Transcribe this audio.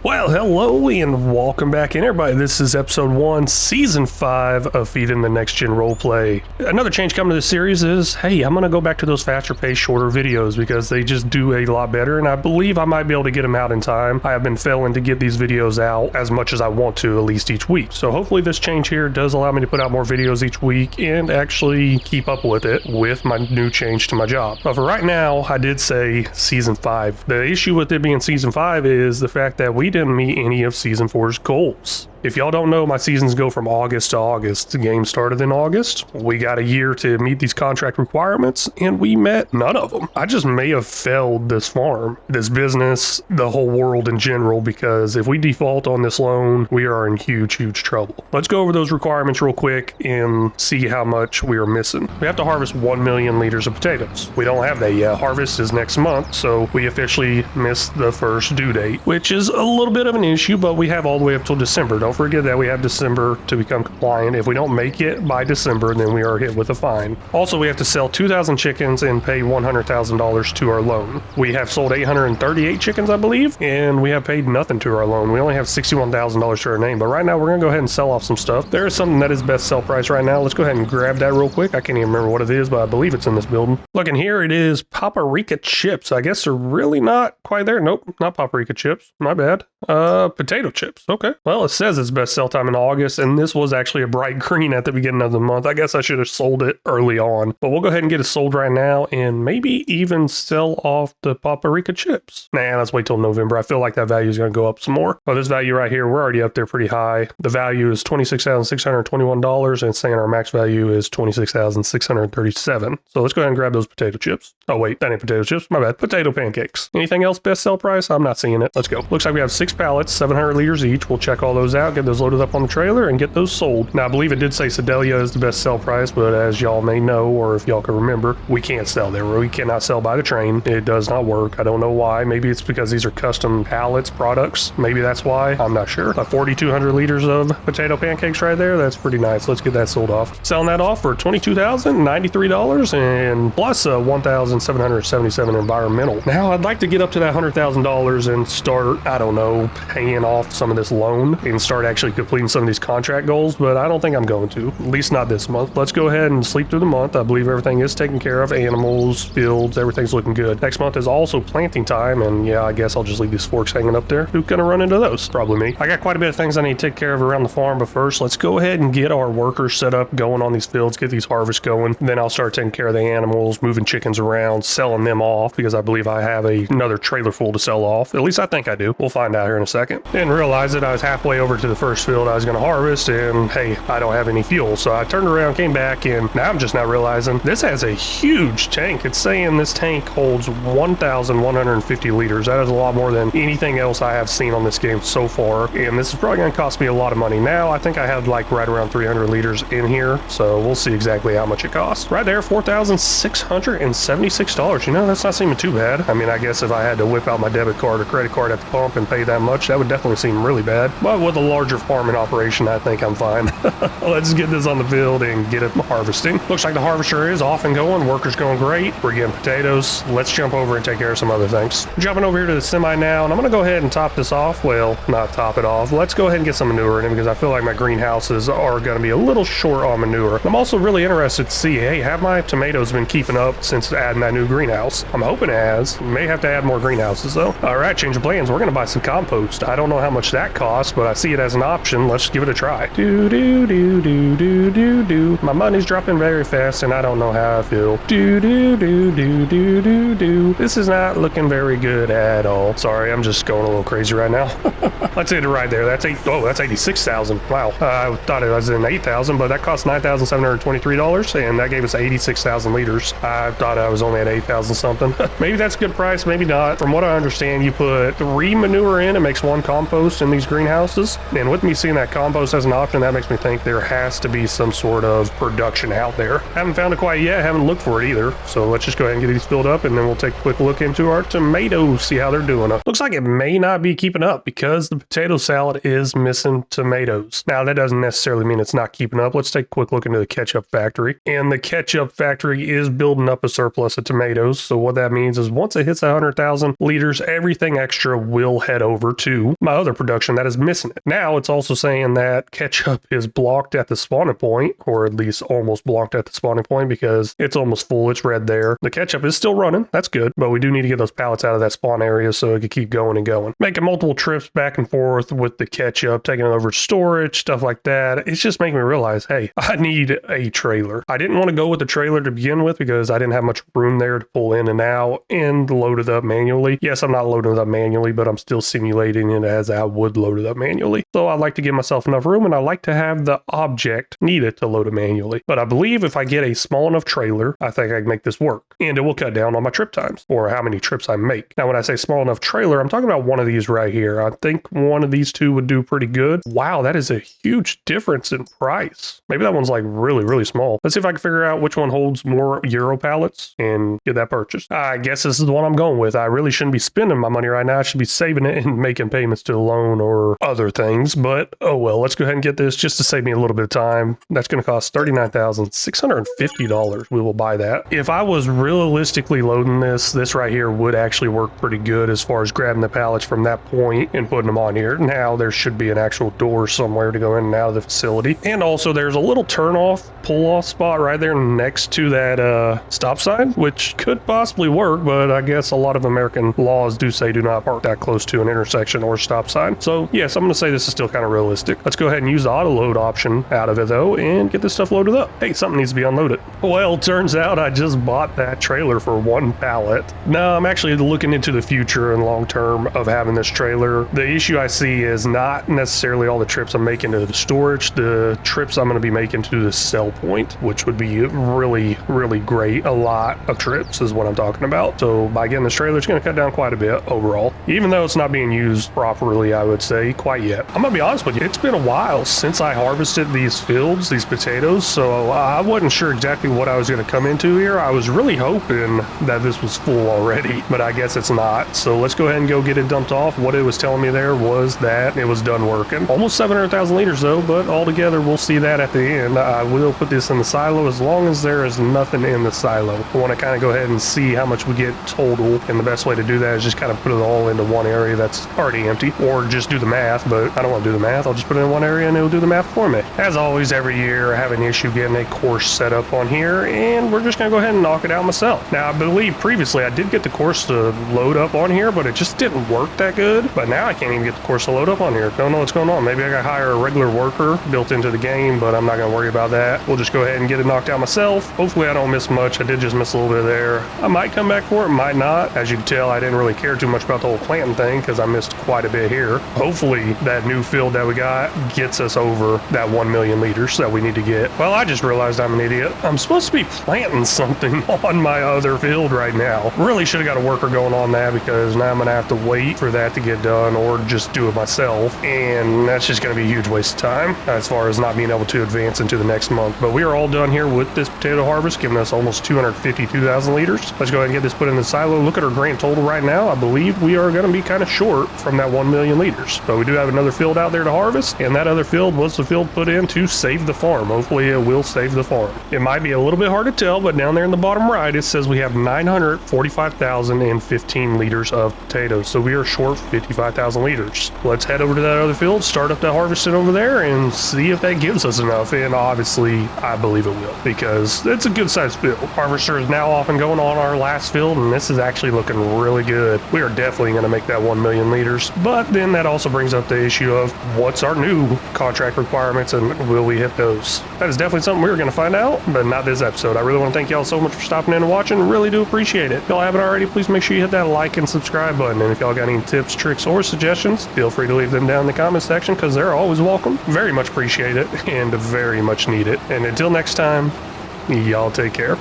Well, hello and welcome back in, everybody. This is episode 1, season 5 of Feeding the Next Gen Roleplay. Another change coming to the series is, hey, I'm going to go back to those faster paced, shorter videos because they just do a lot better, and I believe I might be able to get them out in time. I have been failing to get these videos out as much as I want to, at least each week. So hopefully this change here does allow me to put out more videos each week and actually keep up with it with my new change to my job. But for right now, I did say season 5. The issue with it being season 5 is the fact that we didn't meet any of season 4's goals. If y'all don't know, my seasons go from August to August. The game started in August. We got a year to meet these contract requirements, and we met none of them. I just may have failed this farm, this business, the whole world in general, because if we default on this loan, we are in huge, huge trouble. Let's go over those requirements real quick and see how much we are missing. We have to harvest 1 million liters of potatoes. We don't have that yet. Harvest is next month, so we officially missed the first due date, which is a little bit of an issue, but we have all the way up till December. Don't forget that we have December to become compliant. If we don't make it by December, then we are hit with a fine. Also, we have to sell 2,000 chickens and pay $100,000 to our loan. We have sold 838 chickens, I believe, and we have paid nothing to our loan. We only have $61,000 to our name, but right now we're going to go ahead and sell off some stuff. There is something that is best sell price right now. Let's go ahead and grab that real quick. I can't even remember what it is, but I believe it's in this building. Looking here, it is paprika chips. I guess they're really not quite there. Nope, not paprika chips. My bad. Potato chips. Okay. Well, it says it's best sell time in August, and this was actually a bright green at the beginning of the month. I guess I should have sold it early on, but we'll go ahead and get it sold right now and maybe even sell off the paprika chips. Nah, let's wait till November. I feel like that value is going to go up some more. Oh, this value right here, we're already up there pretty high. The value is $26,621, and it's saying our max value is $26,637. So let's go ahead and grab those potato chips. Oh wait, that ain't potato chips. My bad. Potato pancakes. Anything else best sell price? I'm not seeing it. Let's go. Looks like we have 6 pallets, 700 liters each. We'll check all those out, get those loaded up on the trailer, and get those sold. Now, I believe it did say Sedalia is the best sell price, but as y'all may know, or if y'all can remember, we can't sell there. We cannot sell by the train. It does not work. I don't know why. Maybe it's because these are custom pallets, products. Maybe that's why. I'm not sure. 4,200 liters of potato pancakes right there. That's pretty nice. Let's get that sold off. Selling that off for $22,093 and plus $1,777 environmental. Now, I'd like to get up to that $100,000 and start, I don't know, paying off some of this loan and start actually completing some of these contract goals, but I don't think I'm going to, at least not this month. Let's go ahead and sleep through the month. I believe everything is taken care of. Animals, fields, everything's looking good. Next month is also planting time, and yeah, I guess I'll just leave these forks hanging up there. Who's gonna run into those? Probably me. I got quite a bit of things I need to take care of around the farm, but first, let's go ahead and get our workers set up, going on these fields, get these harvests going. Then I'll start taking care of the animals, moving chickens around, selling them off, because I believe I have another trailer full to sell off. At least I think I do. We'll find out here in a second. Didn't realize that I was halfway over to the first field I was going to harvest, and hey, I don't have any fuel. So I turned around, came back, and now I'm just now realizing this has a huge tank. It's saying this tank holds 1,150 liters. That is a lot more than anything else I have seen on this game so far, and this is probably going to cost me a lot of money. Now, I think I have like right around 300 liters in here, so we'll see exactly how much it costs. Right there, $4,676. You know, that's not seeming too bad. I mean, I guess if I had to whip out my debit card or credit card at the pump and pay that much, that would definitely seem really bad. But with a larger farming operation, I think I'm fine. Let's get this on the field and get it harvesting. Looks like the harvester is off and going. Workers going great. We're getting potatoes. Let's jump over and take care of some other things. Jumping over here to the semi now, and I'm going to go ahead and top this off. Well, not top it off. Let's go ahead and get some manure in it because I feel like my greenhouses are going to be a little short on manure. I'm also really interested to see, hey, have my tomatoes been keeping up since adding that new greenhouse? I'm hoping it has. May have to add more greenhouses though. All right, change of plans. We're going to buy some compost. I don't know how much that costs, but I see it as an option. Let's give it a try. Do do do do do do do. My money's dropping very fast, and I don't know how I feel. Do do do do do do do. This is not looking very good at all. Sorry, I'm just going a little crazy right now. Let's hit it right there. That's 86,000. Wow. I thought it was in 8,000, but that cost $9,723, and that gave us 86,000 liters. I thought I was only at 8,000 something. Maybe that's a good price, maybe not. From what I understand, you put 3 manure in, it makes 1 compost in these greenhouses. And with me seeing that compost as an option, that makes me think there has to be some sort of production out there. Haven't found it quite yet, haven't looked for it either. So let's just go ahead and get these filled up, and then we'll take a quick look into our tomatoes, see how they're doing. Looks like it may not be keeping up because the potato salad is missing tomatoes. Now, that doesn't necessarily mean it's not keeping up. Let's take a quick look into the ketchup factory. And the ketchup factory is building building up a surplus of tomatoes. So what that means is once it hits 100,000 liters, everything extra will head over to my other production that is missing it. Now it's also saying that ketchup is blocked at the spawning point, or at least almost blocked at the spawning point, because it's almost full. It's red there. The ketchup is still running. That's good, but we do need to get those pallets out of that spawn area so it can keep going and going. Making multiple trips back and forth with the ketchup, taking it over storage, stuff like that. It's just making me realize, hey, I need a trailer. I didn't want to go with the trailer to begin with because I didn't have much room there to pull in and out and load it up manually. Yes, I'm not loading it up manually, but I'm still simulating it as I would load it up manually. So I like to give myself enough room, and I like to have the object needed to load it manually. But I believe if I get a small enough trailer, I think I can make this work. And it will cut down on my trip times, or how many trips I make. Now, when I say small enough trailer, I'm talking about one of these right here. I think one of these two would do pretty good. Wow, that is a huge difference in price. Maybe that one's like really, really small. Let's see if I can figure out which one holds more Euro pallets and get that purchased. I guess this is the one I'm going with. I really shouldn't be spending my money right now. I should be saving it and making payments to the loan or other things. But oh well, let's go ahead and get this just to save me a little bit of time. That's going to cost $39,650. We will buy that. If I was realistically loading this right here would actually work pretty good as far as grabbing the pallets from that point and putting them on here. Now there should be an actual door somewhere to go in and out of the facility. And also there's a little turn off, pull off spot right there next to that stop sign, which could possibly work, but I guess a lot of American laws do say do not park that close to an intersection or stop sign. So yes, I'm going to say this is still kind of realistic. Let's go ahead and use the auto load option out of it though and get this stuff loaded up. Hey, something needs to be unloaded. Well, turns out I just bought that trailer for one pallet. Now I'm actually looking into the future and long term of having this trailer. The issue I see is not necessarily all the trips I'm making to the storage, the trips I'm going to be making to the sell point, which would be really, really great. A lot of trips is what I'm talking about. So by getting this trailer, it's going to cut down quite a bit overall, even though it's not being used properly, I would say, quite yet. I'm going to be honest with you, it's been a while since I harvested these fields, these potatoes, so I wasn't sure exactly what I was going to come into here. I was really hoping that this was full already, but I guess it's not. So let's go ahead and go get it dumped off. What it was telling me there was that it was done working. Almost 700,000 liters though, but altogether we'll see that at the end. I will put this in the silo as long as there is nothing in the silo. I want to kind of go ahead and see how much we get total, and the best way to do that is just kind of put it all into one area that's already empty, or just do the math, but I don't want to do the math. I'll just put it in one area and it'll do the math for me. As always, every year I have an issue getting a course set up on here, and we're just going to go ahead and knock it out myself. Now, I believe previously I did get the course to load up on here, but it just didn't work that good. But now I can't even get the course to load up on here. Don't know what's going on. Maybe I got to hire a regular worker built into the game, but I'm not going to worry about that. We'll just go ahead and get it knocked out myself. Hopefully I don't miss much. I did just miss a little bit there. I might come back for it, might not. As you can tell, I didn't really care too much about the whole planting thing because I missed quite a bit here. Hopefully that new field that we got gets us over that 1 million liters that we need to get. Well, I just realized I'm an idiot. I'm supposed to be planting something on my other field right now. Really should have got a worker going on that, because now I'm going to have to wait for that to get done or just do it myself, and that's just going to be a huge waste of time as far as not being able to advance into the next month. But we are all done here with this potato harvest, giving us almost 252,000 liters. Let's go ahead and get this put in the silo. Look at our grand total right now. I believe we are going to be kind of short from that 1 million liters, but we do have another field out there to harvest, and that other field was the field put in to save the farm. Hopefully it will save the farm. It might be a little bit hard to tell, but down there in the bottom right it says we have 945,015 liters of potatoes, so we are short 55,000 liters. Let's head over to that other field, start up that harvesting over there, and see if that gives us enough. And obviously I believe it will, because it's a good sized field. Harvester is now off and going on our last field, and this is actually looking really good. We are definitely going to make that 1 million liters, but then that also brings up the issue of what's our new contract requirements and will we hit those. That is definitely something we're going to find out, but not this episode. I really want to thank y'all so much for stopping in and watching. Really do appreciate it. If y'all haven't already, please make sure you hit that like and subscribe button, and if y'all got any tips, tricks, or suggestions, feel free to leave them down in the comment section, because they're always welcome. Very much appreciate it and very much need it. And until next time, y'all take care.